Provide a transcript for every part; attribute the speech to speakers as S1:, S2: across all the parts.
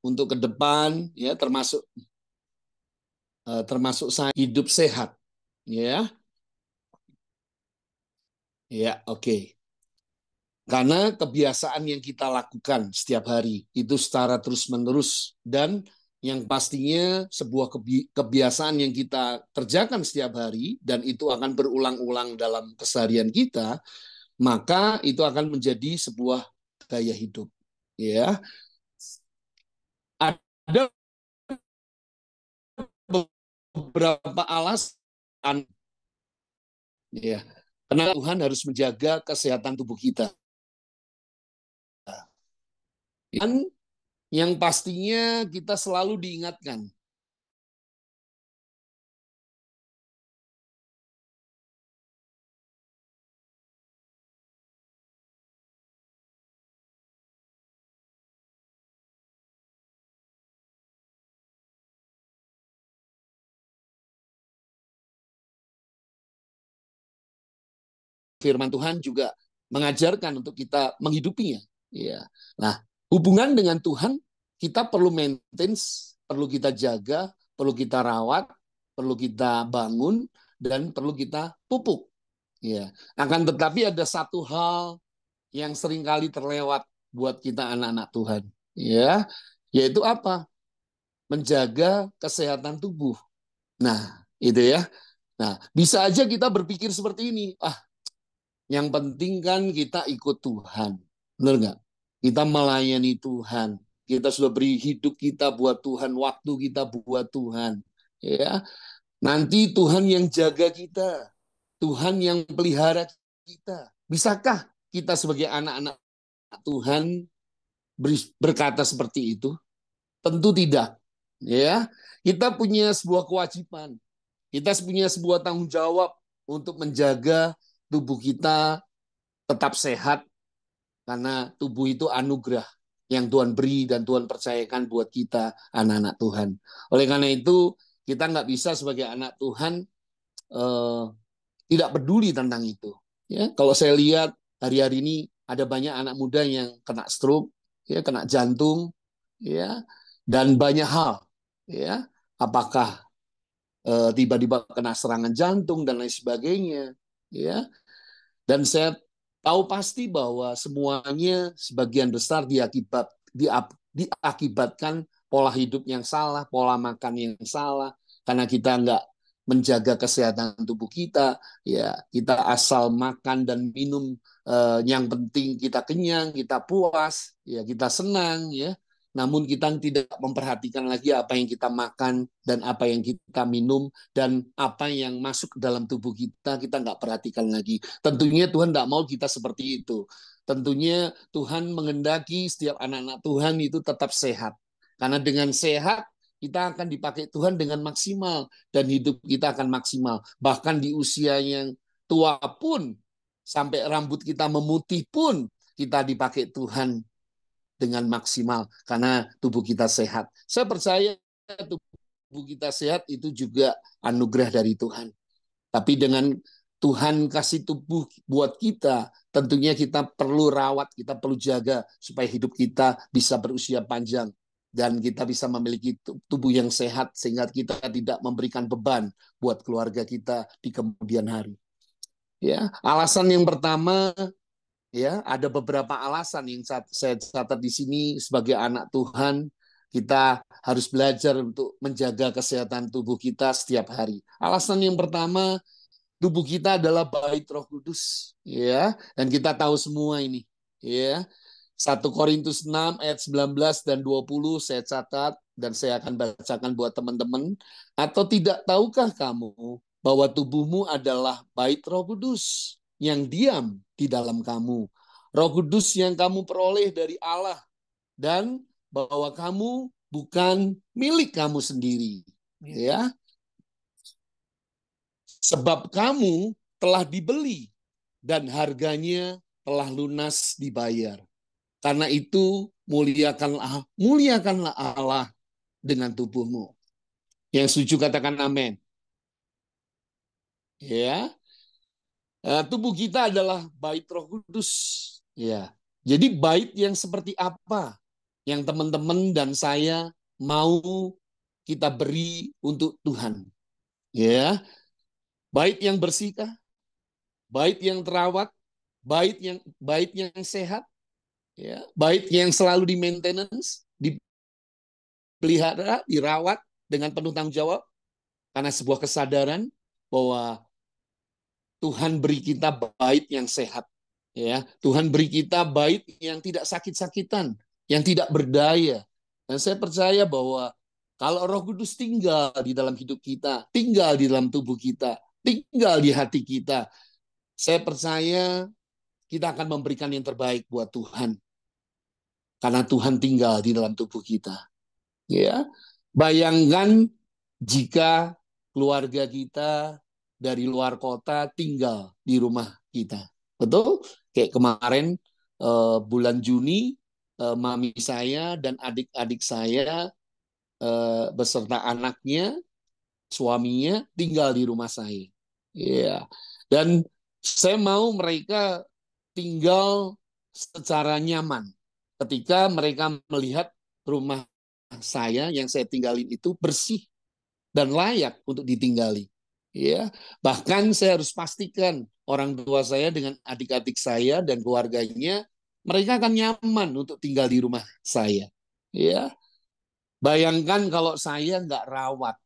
S1: untuk ke depan, ya termasuk saya hidup sehat, ya, ya, oke. Karena kebiasaan yang kita lakukan setiap hari itu secara terus-menerus dan yang pastinya sebuah kebiasaan yang kita kerjakan setiap hari dan itu akan berulang-ulang dalam keseharian kita, maka itu akan menjadi sebuah gaya hidup. Ya, ada beberapa alasan, ya, karena Tuhan harus menjaga kesehatan tubuh kita. Dan yang pastinya kita selalu diingatkan, firman Tuhan juga mengajarkan untuk kita menghidupinya. Ya. Nah, hubungan dengan Tuhan kita perlu maintain, perlu kita jaga, perlu kita rawat, perlu kita bangun, dan perlu kita pupuk. Ya. Akan tetapi ada satu hal yang seringkali terlewat buat kita anak-anak Tuhan. Ya, yaitu apa? Menjaga kesehatan tubuh. Nah, itu ya. Nah, bisa aja kita berpikir seperti ini. Yang penting kan kita ikut Tuhan. Benar nggak? Kita melayani Tuhan. Kita sudah beri hidup kita buat Tuhan, waktu kita buat Tuhan. Ya, nanti Tuhan yang jaga kita, Tuhan yang pelihara kita. Bisakah kita sebagai anak-anak Tuhan berkata seperti itu? Tentu tidak. Ya, kita punya sebuah kewajiban. Kita punya sebuah tanggung jawab untuk menjaga tubuh kita tetap sehat karena tubuh itu anugerah yang Tuhan beri dan Tuhan percayakan buat kita anak-anak Tuhan. Oleh karena itu kita nggak bisa sebagai anak Tuhan eh, tidak peduli tentang itu. Ya, kalau saya lihat hari-hari ini ada banyak anak muda yang kena stroke, ya, kena jantung, ya, dan banyak hal, ya. Apakah tiba-tiba kena serangan jantung dan lain sebagainya, ya. Dan saya tahu pasti bahwa semuanya sebagian besar diakibatkan pola hidup yang salah, pola makan yang salah, karena kita nggak menjaga kesehatan tubuh kita, ya kita asal makan dan minum, yang penting kita kenyang, kita puas, ya kita senang, ya. Namun kita tidak memperhatikan lagi apa yang kita makan dan apa yang kita minum dan apa yang masuk ke dalam tubuh kita nggak perhatikan lagi. Tentunya Tuhan tidak mau kita seperti itu. Tentunya Tuhan menghendaki setiap anak-anak Tuhan itu tetap sehat. Karena dengan sehat, kita akan dipakai Tuhan dengan maksimal. Dan hidup kita akan maksimal. Bahkan di usia yang tua pun, sampai rambut kita memutih pun, kita dipakai Tuhan dengan maksimal. Karena tubuh kita sehat. Saya percaya tubuh kita sehat itu juga anugerah dari Tuhan. Tapi dengan Tuhan kasih tubuh buat kita, tentunya kita perlu rawat, kita perlu jaga supaya hidup kita bisa berusia panjang dan kita bisa memiliki tubuh yang sehat sehingga kita tidak memberikan beban buat keluarga kita di kemudian hari. Ya, alasan yang pertama, ya, ada beberapa alasan yang saya catat di sini sebagai anak Tuhan. Kita harus belajar untuk menjaga kesehatan tubuh kita setiap hari. Alasan yang pertama, tubuh kita adalah bait Roh Kudus, ya. Dan kita tahu semua ini, ya. 1 Korintus 6 ayat 19 dan 20 saya catat dan saya akan bacakan buat teman-teman. Atau tidak tahukah kamu bahwa tubuhmu adalah bait Roh Kudus yang diam di dalam kamu. Roh Kudus yang kamu peroleh dari Allah dan bahwa kamu bukan milik kamu sendiri, ya. Sebab kamu telah dibeli dan harganya telah lunas dibayar. Karena itu muliakanlah Allah dengan tubuhmu. Yang setuju katakan amin. Ya, tubuh kita adalah bait Roh Kudus. Ya, jadi bait yang seperti apa? yang teman-teman dan saya mau kita beri untuk Tuhan. Ya, bait yang bersihkah, bait yang terawat, bait yang sehat, ya, bait yang selalu di maintenance, dipelihara, dirawat dengan penuh tanggung jawab, karena sebuah kesadaran bahwa Tuhan beri kita bait yang sehat. Ya, Tuhan beri kita bait yang tidak sakit-sakitan, yang tidak berdaya. Dan saya percaya bahwa kalau Roh Kudus tinggal di dalam hidup kita, tinggal di dalam tubuh kita, tinggal di hati kita, saya percaya kita akan memberikan yang terbaik buat Tuhan. Karena Tuhan tinggal di dalam tubuh kita. Ya, bayangkan jika keluarga kita dari luar kota tinggal di rumah kita. Betul? Kayak kemarin bulan Juni, mami saya dan adik-adik saya beserta anaknya, suaminya tinggal di rumah saya. Ya. Dan saya mau mereka tinggal secara nyaman. Ketika mereka melihat rumah saya yang saya tinggalin itu bersih dan layak untuk ditinggali. Ya, bahkan saya harus pastikan orang tua saya dengan adik-adik saya dan keluarganya mereka akan nyaman untuk tinggal di rumah saya. Ya, bayangkan kalau saya nggak rawat,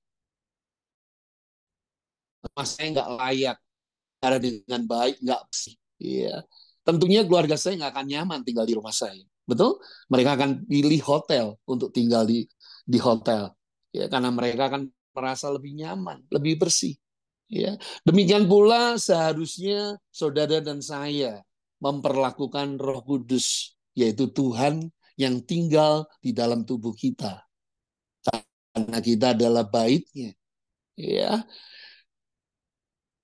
S1: rumah saya nggak layak, cara dengan baik, nggak bersih. Ya, tentunya keluarga saya nggak akan nyaman tinggal di rumah saya. Betul? Mereka akan pilih hotel untuk tinggal di hotel. Ya, karena mereka akan merasa lebih nyaman, lebih bersih. Ya, demikian pula seharusnya saudara dan saya memperlakukan Roh Kudus, yaitu Tuhan yang tinggal di dalam tubuh kita. Karena kita adalah baitnya. Ya,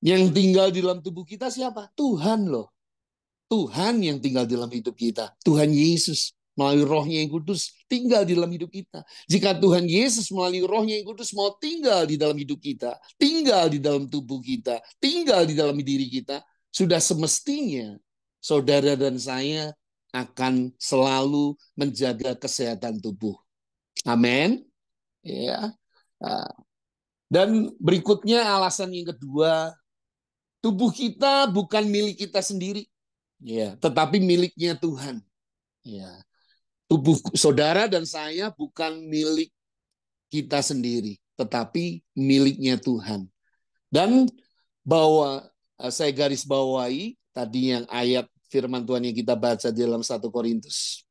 S1: yang tinggal di dalam tubuh kita siapa? Tuhan loh. Tuhan yang tinggal di dalam hidup kita. Tuhan Yesus melalui rohnya yang kudus tinggal di dalam hidup kita. Jika Tuhan Yesus melalui rohnya yang kudus mau tinggal di dalam hidup kita, tinggal di dalam tubuh kita, tinggal di dalam diri kita, sudah semestinya saudara dan saya akan selalu menjaga kesehatan tubuh. Amin. Ya. Dan berikutnya alasan yang kedua, tubuh kita bukan milik kita sendiri. Ya, tetapi miliknya Tuhan. Ya, tubuh saudara dan saya bukan milik kita sendiri, tetapi miliknya Tuhan. Dan bahwa saya garis bawahi tadi yang ayat firman Tuhan yang kita baca di dalam 1 Korintus.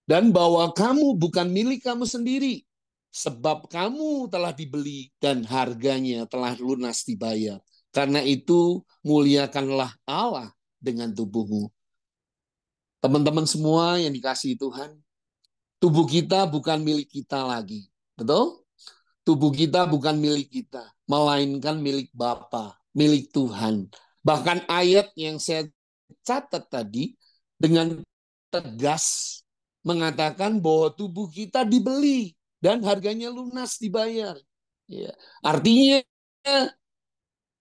S1: Dan bahwa kamu bukan milik kamu sendiri, sebab kamu telah dibeli dan harganya telah lunas dibayar. Karena itu muliakanlah Allah dengan tubuhmu. Teman-teman semua yang dikasihi Tuhan, tubuh kita bukan milik kita lagi. Betul? Tubuh kita bukan milik kita, melainkan milik Bapa, milik Tuhan. Bahkan ayat yang saya catat tadi dengan tegas mengatakan bahwa tubuh kita dibeli dan harganya lunas dibayar. Ya. Artinya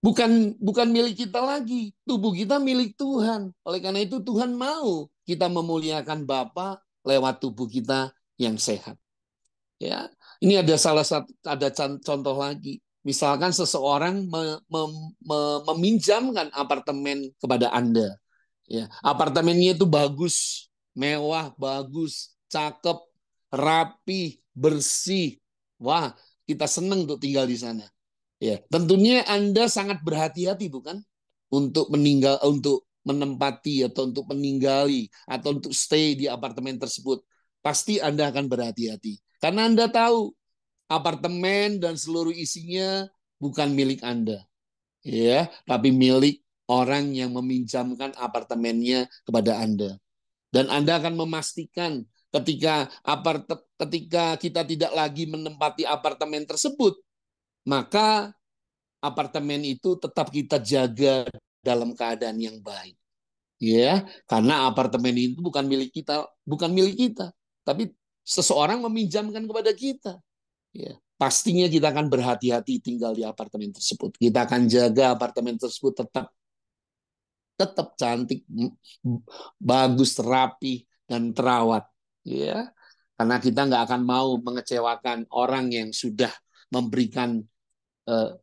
S1: bukan milik kita lagi, tubuh kita milik Tuhan. Oleh karena itu Tuhan mau kita memuliakan Bapa lewat tubuh kita yang sehat. Ya, ini ada contoh lagi. Misalkan seseorang meminjamkan apartemen kepada Anda. Ya, apartemennya itu bagus, mewah, bagus, cakep, rapi, bersih. Wah, kita senang untuk tinggal di sana. Ya, tentunya Anda sangat berhati-hati bukan? Untuk menempati atau untuk meninggali atau untuk stay di apartemen tersebut. Pasti Anda akan berhati-hati. Karena Anda tahu apartemen dan seluruh isinya bukan milik Anda. Ya, tapi milik orang yang meminjamkan apartemennya kepada Anda. Dan Anda akan memastikan ketika kita tidak lagi menempati apartemen tersebut, maka apartemen itu tetap kita jaga dalam keadaan yang baik. Ya, karena apartemen itu bukan milik kita, tapi seseorang meminjamkan kepada kita. Ya, pastinya kita akan berhati-hati tinggal di apartemen tersebut. Kita akan jaga apartemen tersebut tetap tetap cantik, bagus, rapi dan terawat. Ya, Karena kita nggak akan mau mengecewakan orang yang sudah memberikan uh,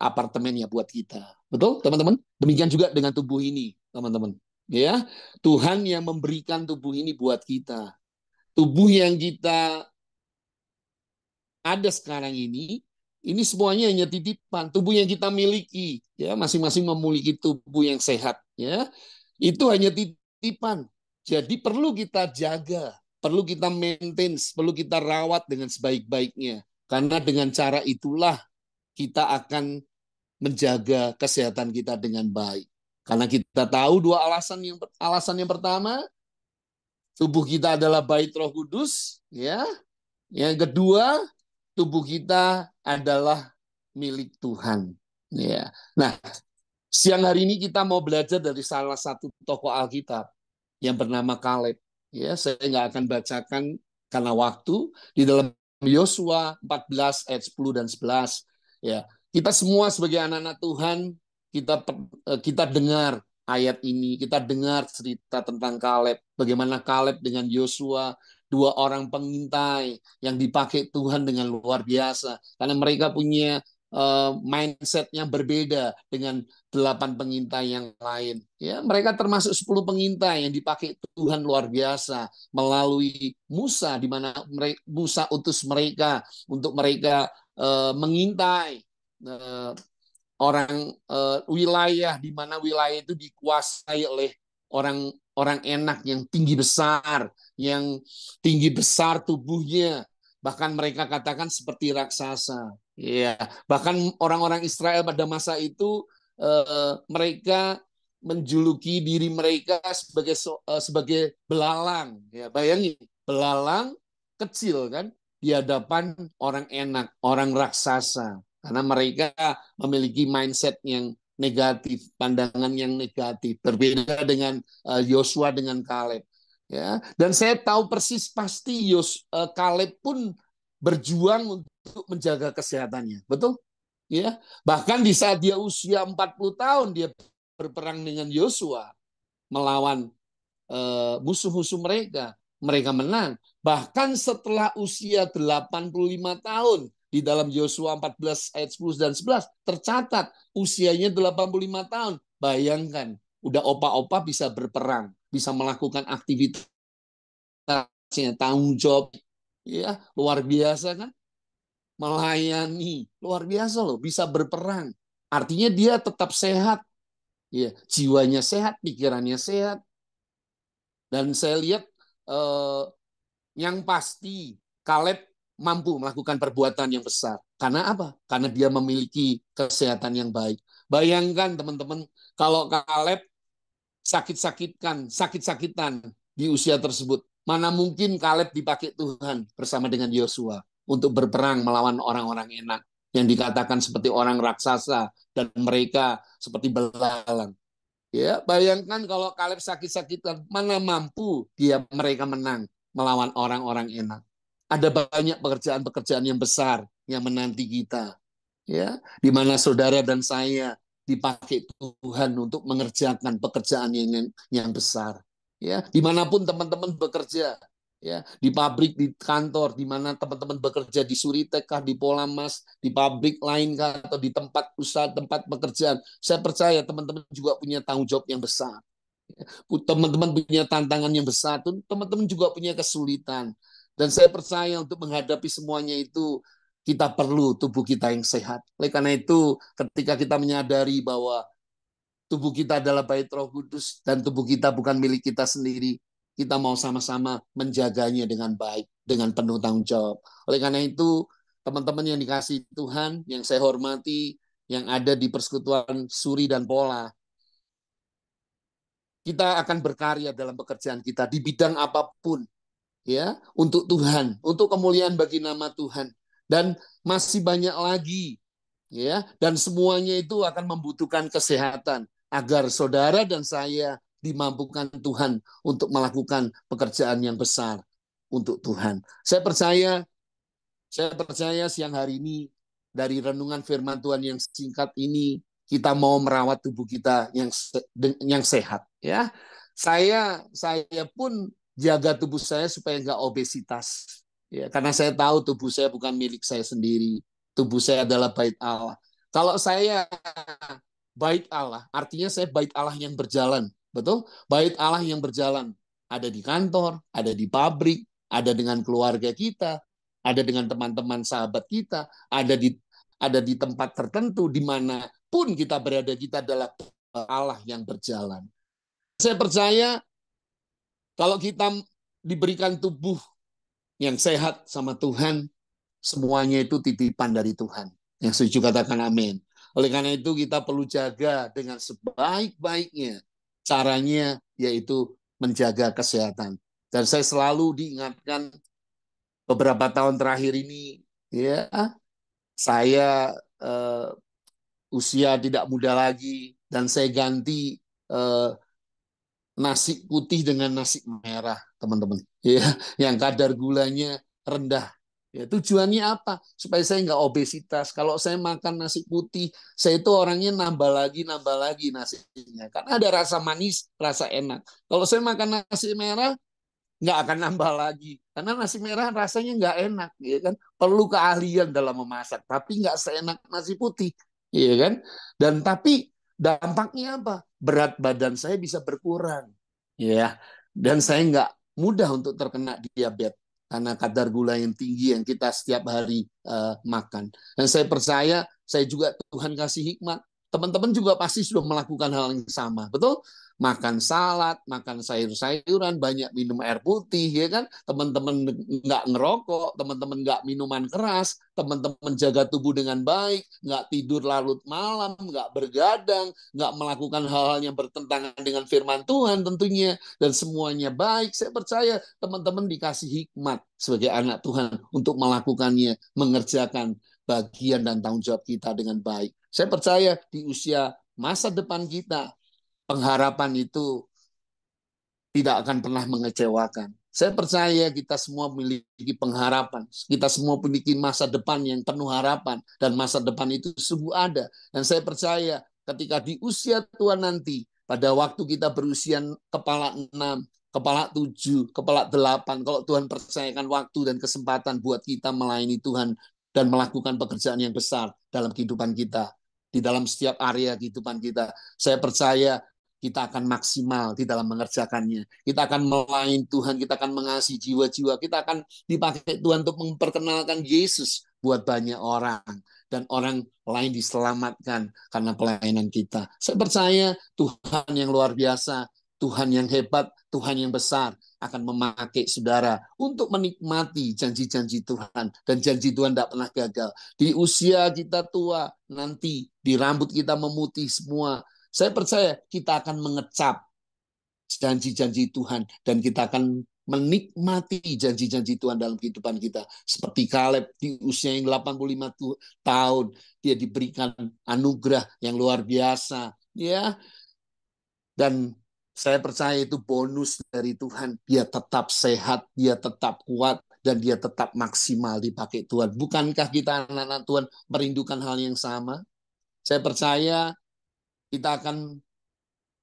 S1: apartemennya buat kita. Betul, teman-teman? Demikian juga dengan tubuh ini, teman-teman. Ya, Tuhan yang memberikan tubuh ini buat kita. Tubuh yang kita ada sekarang ini semuanya hanya titipan. Tubuh yang kita miliki, ya, masing-masing memiliki tubuh yang sehat, ya. Itu hanya titipan. Jadi perlu kita jaga, perlu kita maintain, perlu kita rawat dengan sebaik-baiknya. Karena dengan cara itulah kita akan menjaga kesehatan kita dengan baik. Karena kita tahu dua alasan. Alasan yang pertama, tubuh kita adalah bait Roh Kudus, ya. Yang kedua, tubuh kita adalah milik Tuhan. Ya. Nah, siang hari ini kita mau belajar dari salah satu tokoh Alkitab yang bernama Kaleb. Ya, saya nggak akan bacakan karena waktu. Di dalam Yosua 14 ayat 10 dan 11. Ya, kita semua sebagai anak-anak Tuhan, kita dengar ayat ini, kita dengar cerita tentang Kaleb, bagaimana Kaleb dengan Yosua, dua orang pengintai yang dipakai Tuhan dengan luar biasa, karena mereka punya mindset yang berbeda dengan 8 pengintai yang lain. Ya, mereka termasuk 10 pengintai yang dipakai Tuhan luar biasa melalui Musa, di mana Musa utus mereka untuk mereka mengintai orang wilayah, di mana wilayah itu dikuasai oleh orang enak yang tinggi besar tubuhnya, bahkan mereka katakan seperti raksasa. Ya, bahkan orang-orang Israel pada masa itu mereka menjuluki diri mereka sebagai belalang. Ya, bayangin, belalang kecil kan di hadapan orang enak, orang raksasa. Karena mereka memiliki mindset yang negatif, pandangan yang negatif, berbeda dengan Yosua dengan Kaleb. Ya, dan saya tahu persis pasti Kaleb pun berjuang untuk menjaga kesehatannya, betul? Ya, bahkan di saat dia usia 40 tahun dia berperang dengan Yosua melawan musuh-musuh mereka. Mereka menang. Bahkan setelah usia 85 tahun, di dalam Yosua 14 ayat 10 dan 11, tercatat usianya 85 tahun. Bayangkan, udah opa-opa bisa berperang, bisa melakukan aktivitasnya, tanggung jawab. Ya, luar biasa kan? Melayani, luar biasa loh, bisa berperang. Artinya dia tetap sehat, ya, jiwanya sehat, pikirannya sehat. Dan saya lihat eh, yang pasti Kaleb mampu melakukan perbuatan yang besar. Karena apa? Karena dia memiliki kesehatan yang baik. Bayangkan teman-teman, kalau Kaleb sakit-sakitan di usia tersebut, mana mungkin Kaleb dipakai Tuhan bersama dengan Yosua untuk berperang melawan orang-orang enak yang dikatakan seperti orang raksasa dan mereka seperti belalang. Ya, bayangkan kalau Kaleb sakit-sakitan, mana mampu mereka menang melawan orang-orang enak. Ada banyak pekerjaan-pekerjaan yang besar yang menanti kita. Ya, di mana saudara dan saya dipakai Tuhan untuk mengerjakan pekerjaan yang besar. Ya, dimanapun teman-teman bekerja, ya, di pabrik, di kantor, di mana teman-teman bekerja, di Suritek kah, di Polamas, di pabrik lain kah, atau di tempat usaha, tempat pekerjaan, saya percaya teman-teman juga punya tanggung jawab yang besar. Teman-teman punya tantangan yang besar, teman-teman juga punya kesulitan. Dan saya percaya untuk menghadapi semuanya itu kita perlu tubuh kita yang sehat. Oleh karena itu, ketika kita menyadari bahwa tubuh kita adalah bait Roh Kudus dan tubuh kita bukan milik kita sendiri, kita mau sama-sama menjaganya dengan baik, dengan penuh tanggung jawab. Oleh karena itu, teman-teman yang dikasihi Tuhan, yang saya hormati, yang ada di persekutuan Suri dan Pola, kita akan berkarya dalam pekerjaan kita di bidang apapun, ya, untuk Tuhan, untuk kemuliaan bagi nama Tuhan. Dan masih banyak lagi, ya, dan semuanya itu akan membutuhkan kesehatan agar saudara dan saya dimampukan Tuhan untuk melakukan pekerjaan yang besar untuk Tuhan. Saya percaya siang hari ini dari renungan firman Tuhan yang singkat ini kita mau merawat tubuh kita yang sehat, ya. Saya pun jaga tubuh saya supaya nggak obesitas. Ya, karena saya tahu tubuh saya bukan milik saya sendiri. Tubuh saya adalah bait Allah. Kalau saya bait Allah, artinya saya bait Allah yang berjalan. Betul? Bait Allah yang berjalan. Ada di kantor, ada di pabrik, ada dengan keluarga kita, ada dengan teman-teman sahabat kita, ada di tempat tertentu di mana pun kita berada, kita adalah Allah yang berjalan. Saya percaya kalau kita diberikan tubuh yang sehat sama Tuhan, semuanya itu titipan dari Tuhan. Yang setuju katakan amin. Oleh karena itu kita perlu jaga dengan sebaik-baiknya. Caranya yaitu menjaga kesehatan. Dan saya selalu diingatkan beberapa tahun terakhir ini, ya, saya usia tidak muda lagi dan saya ganti eh, nasi putih dengan nasi merah, teman-teman. Ya, yang kadar gulanya rendah. Ya, tujuannya apa? Supaya saya nggak obesitas. Kalau saya makan nasi putih, saya itu orangnya nambah lagi nasinya. Karena ada rasa manis, rasa enak. Kalau saya makan nasi merah, nggak akan nambah lagi. Karena nasi merah rasanya nggak enak, ya kan? Perlu keahlian dalam memasak, tapi nggak seenak nasi putih, ya kan? Dan tapi dampaknya apa? Berat badan saya bisa berkurang, ya. Dan saya nggak mudah untuk terkena diabetes karena kadar gula yang tinggi yang kita setiap hari makan. Dan saya percaya, saya juga Tuhan kasih hikmat. Teman-teman juga pasti sudah melakukan hal yang sama, betul? Makan salad, makan sayur-sayuran, banyak minum air putih, ya kan? Teman-teman nggak ngerokok, teman-teman nggak minuman keras, teman-teman jaga tubuh dengan baik, nggak tidur larut malam, nggak bergadang, nggak melakukan hal-hal yang bertentangan dengan firman Tuhan tentunya, dan semuanya baik. Saya percaya teman-teman dikasih hikmat sebagai anak Tuhan untuk melakukannya, mengerjakan bagian dan tanggung jawab kita dengan baik. Saya percaya di usia masa depan kita, pengharapan itu tidak akan pernah mengecewakan. Saya percaya kita semua memiliki pengharapan. Kita semua memiliki masa depan yang penuh harapan. Dan masa depan itu sungguh ada. Dan saya percaya ketika di usia tua nanti, pada waktu kita berusia kepala 6, kepala 7, kepala 8, kalau Tuhan percayakan waktu dan kesempatan buat kita melayani Tuhan dan melakukan pekerjaan yang besar dalam kehidupan kita, di dalam setiap area kehidupan kita, saya percaya kita akan maksimal di dalam mengerjakannya. Kita akan melayani Tuhan, kita akan mengasihi jiwa-jiwa, kita akan dipakai Tuhan untuk memperkenalkan Yesus buat banyak orang. Dan orang lain diselamatkan karena pelayanan kita. Saya percaya Tuhan yang luar biasa, Tuhan yang hebat, Tuhan yang besar akan memakai saudara untuk menikmati janji-janji Tuhan. Dan janji Tuhan tidak pernah gagal. Di usia kita tua, nanti di rambut kita memutih semua, saya percaya kita akan mengecap janji-janji Tuhan dan kita akan menikmati janji-janji Tuhan dalam kehidupan kita. Seperti Kaleb di usia yang 85 tahun, dia diberikan anugerah yang luar biasa, ya. Dan saya percaya itu bonus dari Tuhan. Dia tetap sehat, dia tetap kuat, dan dia tetap maksimal dipakai Tuhan. Bukankah kita anak-anak Tuhan merindukan hal yang sama? Saya percaya kita akan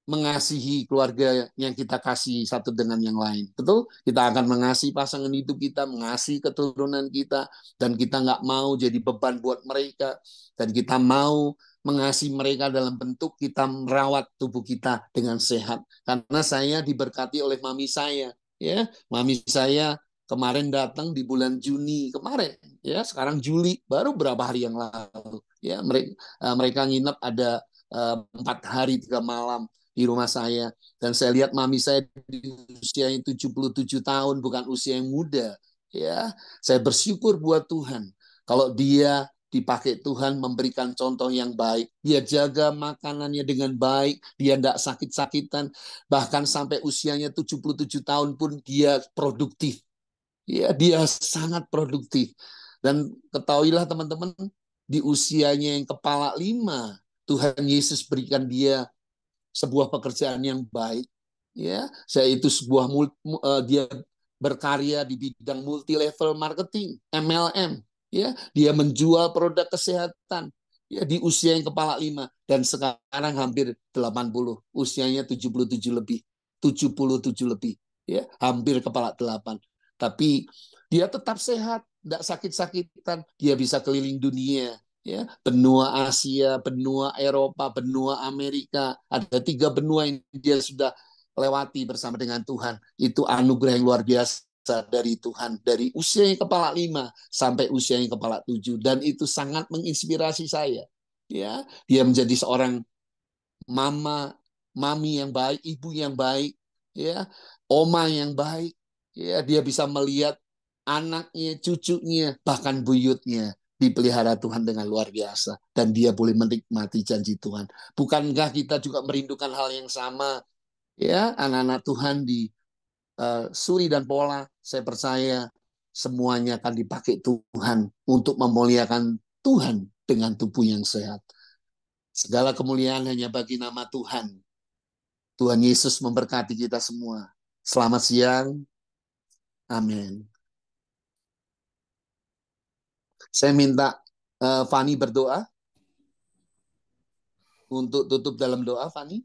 S1: mengasihi keluarga yang kita kasih satu dengan yang lain. Betul? Kita akan mengasihi pasangan hidup kita, mengasihi keturunan kita, dan kita nggak mau jadi beban buat mereka. Dan kita mau mengasihi mereka dalam bentuk kita merawat tubuh kita dengan sehat. Karena saya diberkati oleh mami saya. Ya, mami saya kemarin datang di bulan Juni kemarin. Ya, sekarang Juli, baru berapa hari yang lalu. Ya, mereka nginep ada 4 hari 3 malam di rumah saya. Dan saya lihat mami saya di usia yang 77 tahun, bukan usia yang muda. Ya, saya bersyukur buat Tuhan. Kalau dia dipakai Tuhan memberikan contoh yang baik. Dia jaga makanannya dengan baik, dia tidak sakit-sakitan. Bahkan sampai usianya 77 tahun pun dia produktif. Ya, dia sangat produktif. Dan ketahuilah teman-teman, di usianya yang kepala 5, Tuhan Yesus berikan dia sebuah pekerjaan yang baik, ya, saya itu dia berkarya di bidang multi level marketing, MLM, ya, dia menjual produk kesehatan, ya, di usia yang kepala 5 dan sekarang hampir 80, usianya 77 lebih, 77 lebih. ya, hampir kepala 8. Tapi dia tetap sehat, tidak sakit-sakitan, dia bisa keliling dunia, ya, benua Asia, benua Eropa, benua Amerika, ada 3 benua yang dia sudah lewati bersama dengan Tuhan. Itu anugerah yang luar biasa dari Tuhan, dari usia yang kepala 5 sampai usia yang kepala 7, dan itu sangat menginspirasi saya. Ya, dia menjadi seorang mama, mami yang baik, ibu yang baik, ya, oma yang baik, ya, dia bisa melihat anaknya, cucunya, bahkan buyutnya dipelihara Tuhan dengan luar biasa, dan dia boleh menikmati janji Tuhan. Bukankah kita juga merindukan hal yang sama, ya, anak-anak Tuhan di Suri dan Pola? Saya percaya semuanya akan dipakai Tuhan untuk memuliakan Tuhan dengan tubuh yang sehat. Segala kemuliaan hanya bagi nama Tuhan. Tuhan Yesus memberkati kita semua. Selamat siang. Amin. Saya minta Fani berdoa. Untuk tutup dalam doa, Fani.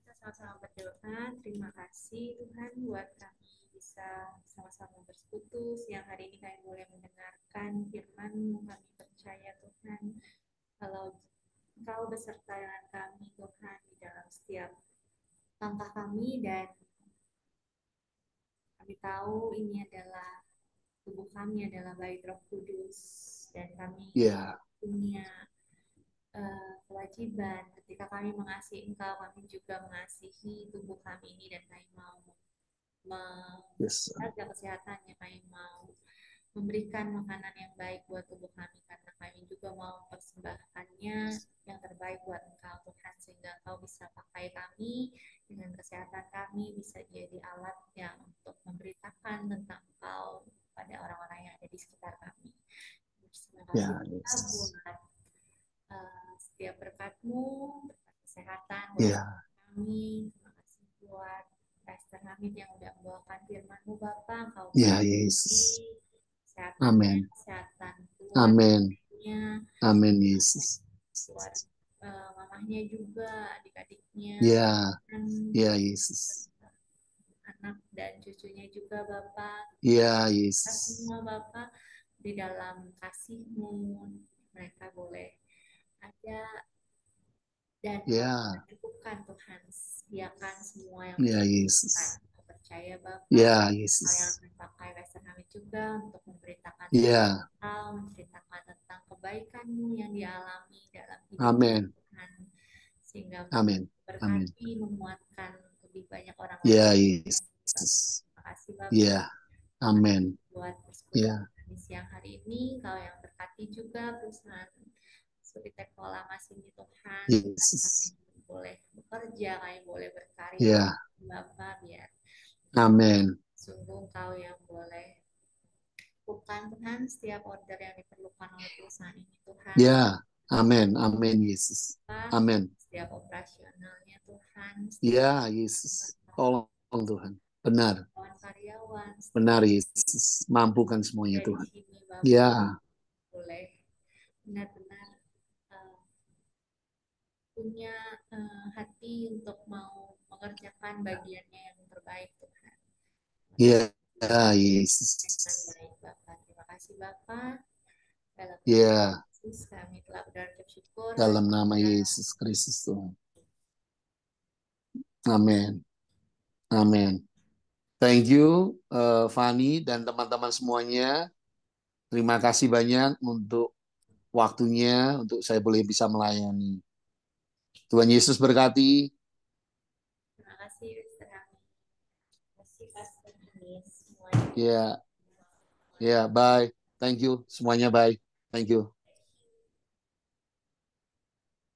S2: Kita sama-sama berdoa. Terima kasih Tuhan buat kami bisa sama-sama bersekutu. Siang hari ini kami boleh mendengarkan firman-Mu. Kami percaya Tuhan kalau Engkau beserta dengan kami Tuhan di dalam setiap langkah kami, dan kami tahu ini adalah tubuh kami adalah bait Roh Kudus, dan kami
S1: Ya,
S2: punya kewajiban ketika kami mengasihi Engkau, kami juga mengasihi tubuh kami ini, dan kami mau
S1: yes.
S2: menjaga kesehatannya, kami mau memberikan makanan yang baik buat tubuh kami, karena kami juga mau mempersembahkannya yang terbaik buat Engkau Tuhan, sehingga Engkau bisa pakai kami dengan kesehatan kami, bisa jadi alat yang untuk memberitakan tentang Engkau pada orang-orang yang ada di sekitar kami. Terima kasih
S1: Ya,
S2: Tuhan
S1: yes.
S2: buat setiap berkat-Mu, berkat kesehatan buat
S1: Ya,
S2: kami. Terima kasih buat Pastor Hamid yang udah membawakan firman-Mu Bapak. Engkau
S1: ya, Yesus.
S2: berkati kesehatannya,
S1: Amin.
S2: kesehatan
S1: Amin.
S2: keluarganya,
S1: Amin, Yesus.
S2: buat mamahnya juga, adik-adiknya,
S1: Ya,
S2: dan
S1: ya, Yesus.
S2: anak dan cucunya juga Bapak.
S1: Ya,
S2: Kita
S1: Yesus.
S2: semua Bapak di dalam kasih-Mu, mereka boleh ada dan
S1: Ya,
S2: cukupkan Tuhan, sediakan semua yang
S1: ya,
S2: mereka butuhkan.
S1: Yesus.
S2: Aku percaya Bapak,
S1: Ya,
S2: hal yang
S1: Yesus.
S2: akan pakai Pastor kami juga untuk memberitakan
S1: Ya,
S2: hal, menceritakan tentang kebaikan-Mu yang dialami dalam hidup
S1: amin.
S2: Tuhan, sehingga
S1: Amin. Amin.
S2: berkati, memuatkan lebih banyak orang lagi.
S1: Ya, Yesus.
S2: Terima kasih Bapak.
S1: Ya, amin.
S2: Buat persekutuan
S1: Ya,
S2: kami siang hari ini, Kau yang berkati juga perusahaan Suritek Pola Mas ini Tuhan, kami
S1: Yesus.
S2: boleh bekerja, kami boleh berkarya,
S1: Ya,
S2: Bapak, biar
S1: amin.
S2: sungguh Kau yang boleh bukan Tuhan setiap order yang diperlukan oleh perusahaan ini Tuhan,
S1: Ya, amin. Amin, Yesus.
S2: Bapak,
S1: Amin.
S2: setiap operasionalnya Tuhan, setiap
S1: Ya, Yesus. Tolong Tuhan. Benar.
S2: karyawan, setiap
S1: Benar, Yesus. Mampukan semuanya,
S2: dari
S1: Tuhan.
S2: sini Bapak
S1: Ya,
S2: boleh benar-benar uh, punya hati untuk mau mengerjakan bagiannya yang terbaik Tuhan.
S1: ya, ya,
S2: Dengan
S1: Yesus.
S2: baik Bapak. Terima kasih Bapak. Dalam nama
S1: Ya,
S2: Yesus kami telah berucap syukur.
S1: dalam nama Yesus Kristus, Tuhan. Amin. Amin. Thank you, Fani dan teman-teman semuanya. Terima kasih banyak untuk waktunya, untuk saya boleh bisa melayani. Tuhan Yesus berkati.
S2: Terima kasih Pastor Ami. Terima kasih Pastor Anies semuanya.
S1: Ya, ya, bye. Thank you semuanya, bye. Thank you.